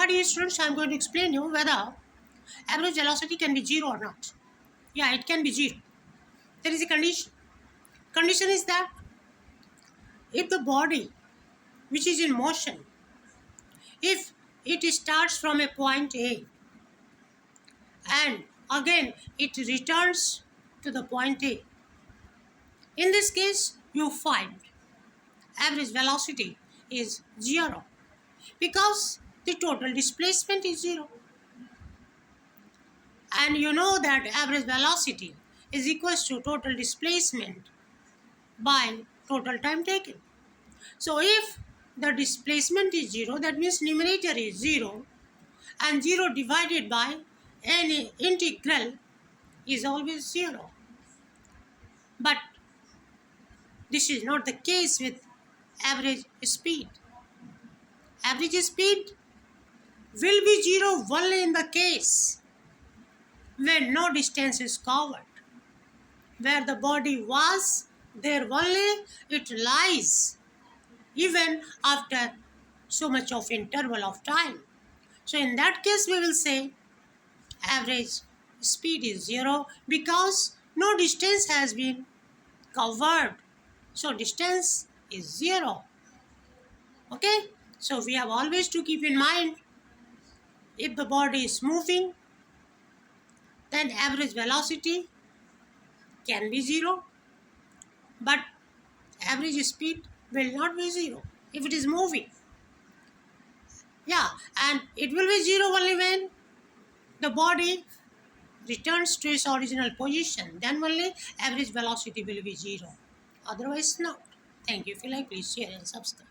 But dear students, I am going to explain you whether average velocity can be 0 or not. Yeah, it can be 0. There is a condition. Condition is that if the body which is in motion, if it starts from a point A and again it returns to the point A, in this case you find average velocity is 0 because the total displacement is 0. And you know that average velocity is equal to total displacement by total time taken. So if the displacement is 0, that means numerator is 0, and 0 divided by any integral is always 0. But this is not the case with average speed. Average speed will be 0 only in the case when no distance is covered. Where the body was, there only it lies, even after so much of interval of time. So in that case, we will say average speed is 0 because no distance has been covered. So distance is 0. Okay? So we have always to keep in mind, if the body is moving, then average velocity can be 0, but average speed will not be 0 if it is moving. Yeah, and it will be 0 only when the body returns to its original position. Then only average velocity will be 0. Otherwise not. Thank you. If you like, please share and subscribe.